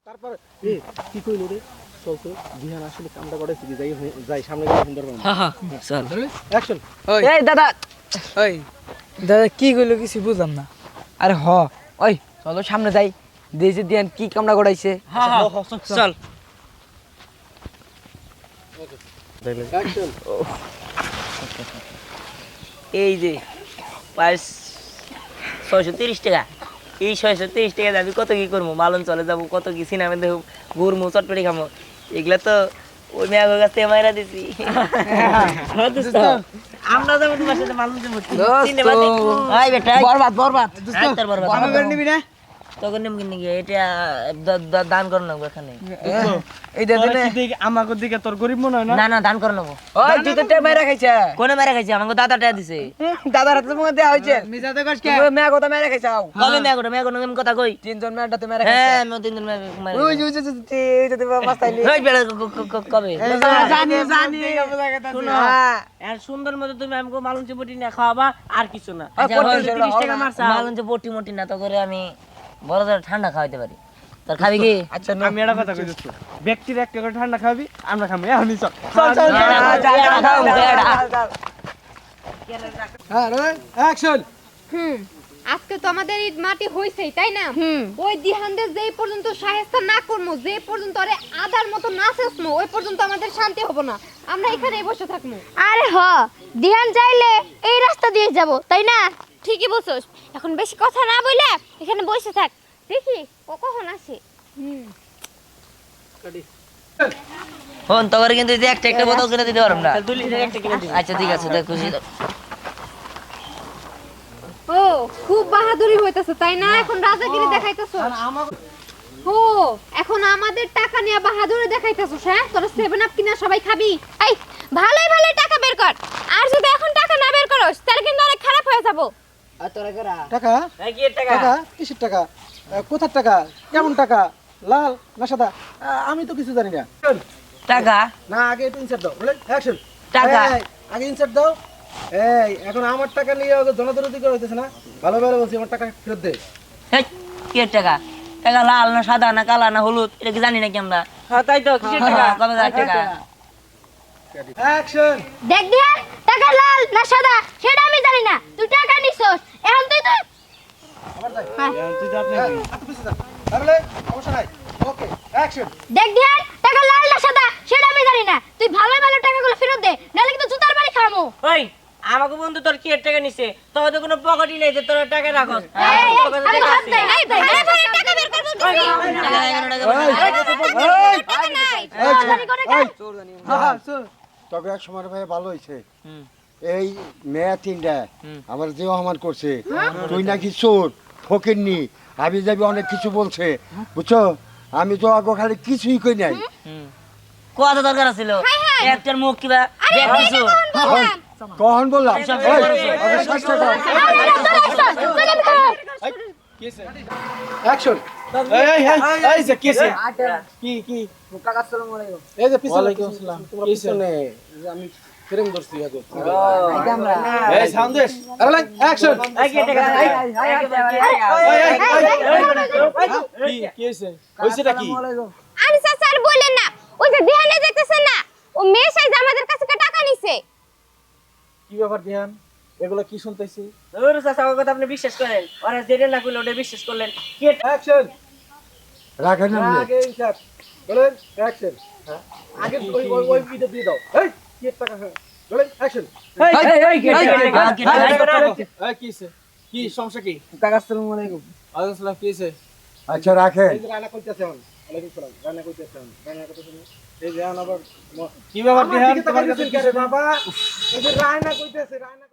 তারপর কি কইলো রে চল তো বিহান আসলে কামটা করেছে কি যাই সামনে গিয়ে সুন্দর বানাবো। হ্যাঁ চল অ্যাকশন। এই দাদা ওই দাদা কি কইলো কিছু বুঝলাম না। আরে ওই চলো সামনে যাই দেশে দিয়ান কি কামড়া করাইছে। চল অ্যাকশন। এই যে 630 টাকা, এই 630 টাকা আমি কত কি করবো, মালন চলে যাবো, কত কি সিনেমা দেখবো, ঘুরবো, চটপটি খাবো, এগুলা তো ওই মেয়ের কাছ থেকে মাইরা দিছি। আমরা যাবো তোমার সাথে মালন যাবো, সিনেমা দেখবো। আয় বেটা বরবাদ আমার নিবি না তখন নেম কিনে গিয়ে এটা দান করে নেবো এখানে। এইটা দিলে আমাকে দিকে তোর গরিব মনে হয় না? না দান করে নেবো। ওই তুই তো টেপ মাইরা খাইছা কোনে মেরে খাইছে? আমাকে দাদা টাকা দিছে। দাদার হাতে মুখে দেয়া হইছে মিজাতে কস কে মেয়া কথা মাইরা খাইছাও কবে মেয়ে কোনো কথা কই? তিনজন মেয়াটাতে মাইরা হ্যাঁ খাইছা আমি তিনজন মেয়ে ওই যে যদি মাস্তাইলি ওই বেড়া কবে জানি শুনো, আর সুন্দর মতো তুমি আমাকে মালুন চিপটি না খাওয়াবা আর কিছু না। আচ্ছা, 30 টাকা মারছা মালুন চিপটি মোটি না তো করে আমি বড় ধরে ঠান্ডা খাওয়াইতে পারি। তোর খাবি কি? আচ্ছা আমি এটা কথা কই দিচ্ছি, ব্যক্তির একটা করে ঠান্ডা খাবি, আমরা খাবো। এখনই চল হ্যাঁ রে অ্যাকশন। আজকে তো আমাদের ঈদ মাটি হইছেই তাই না? ওই দিহানদের যেই পর্যন্ত শায়েস্তা না করবো, যে পর্যন্ত আরে আদার মতো না শেষমো, ওই পর্যন্ত আমাদের শান্তি হবো না। আমরা এখানেই বসে থাকবো। আরে দিহান চাইলে এই রাস্তা দিয়ে যাব তাই না? ঠিকই বলছস। এখন বেশি কথা না বইলে এখানে বসে থাক, দেখি ও কখন আসে। ফোন তো করে কিন্তু একটা বোতল কিনে দিতে পারব না। আচ্ছা ঠিক আছে, দেখ খুশি। ও খুব বাহাদুরি হইতাছে তাই না? এখন রাজাগিরি দেখাইতাছো। ও এখন আমাদের টাকা নিয়ে বাহাদুরি দেখাইতাছস? হ্যাঁ তোরা 7 আপ কিনা সবাই খাবি? এই ভালোই টাকা বের কর, আর যদি এখন টাকা না বের করস তাহলে কিন্তু অনেক খারাপ হয়ে যাব। আর তোরা করা টাকা? কি টাকা? টাকা কিসের টাকা? কোথার টাকা? কেমন টাকা? লাল না সাদা? আমি তো কিছু জানি না। টাকা না আগে একটু ইনসার্ট দাও। বলে অ্যাকশন। টাকা। আগে ইনসার্ট দাও। এই এখন আমার টাকা নিয়ে ওকে জনদরদি করে হইতেছে না? ভালো বলছি, আমার টাকা ফেরত দে। হেই, কি টাকা? টাকা লাল না সাদা না কালা না হলুদ এটা কি জানি নাকি আমরা? হ্যাঁ তাই তো, কিসের টাকা? কবে টাকা? অ্যাকশন। দেখ দিহান, টাকা লাল না সাদা সেটা আমি জানি না, তুই টাকা নিছস এখন তুই আবার যাই। তুই তো আপনি আপনি পিছে যা। তাহলে সমস্যা নাই। ওকে অ্যাকশন। দেখ দিহান, টাকা লাল না সাদা সেটা আমি জানি না, তুই ভালো টাকাগুলো ফেরত দে, নাহলে কিন্তু জুতার বাড়ি খামু। ওই আমাকে বন্ধু তোর কি টাকা নিছে? তোর তো কোনো পকেটই নেই যে তোর টাকা রাখস। আমি হাত দেই, টাকা বের কর বলতেছি। তবে এক সময় ভাই ভালো হয়েছে। এই মেয়া তিনটা আমার যে অপমান করছে, তুই নাকি চোর ফকিরনি আমি যাবি অনেক কিছু বলছে, বুঝছো? আমি তো আগে খালি কিছুই কই নাই। কত দরকার ছিল একটার মুখ কিবা দেখ কিছু কখন বললাম অ্যাকশন। এই যে কিসে? কি টাকা আসসালামু আলাইকুম। এই যে পিছনে তোমার পিছনে আমি ফ্রেম ধরছি আগে। এই সাউন্ড দে। আরে অ্যাকশন। কি হইছে? হইছেটা কি? আরে স্যার বললেন না, ওই যে দিহানে দেখতেছেন না, ও মেয়ে সাইজ আমাদের কাছে টাকা নিছে। কি ব্যাপার ধ্যান? এগুলা কি শুনতেছি? ওর চাচা কথা আপনি বিশ্বাস করেন? ওরা যেটা না কইলো ওটা বিশ্বাস করলেন কি? অ্যাকশন। রাখেন আপনি। আগে স্যার বলেন অ্যাকশন। আগে ওই ভিডিও দিয়ে দাও। এই কি টাকা? বলেন অ্যাকশন। এই কিছে? কি সমস্যা কি? টাকা আসসালামু আলাইকুম। ওয়ালাইকুম আসসালাম। কিছে? আচ্ছা রাখেন। এই যে রানা কইতেছে এখন। ওয়ালাইকুম সালাম। রানা কইতেছে এখন। রানা কথা শুনুন। এই যে এখন আবার কি ব্যাপার ধ্যান? তোমার কাছে কি বাবা? এই যে রানা কইতেছে রানা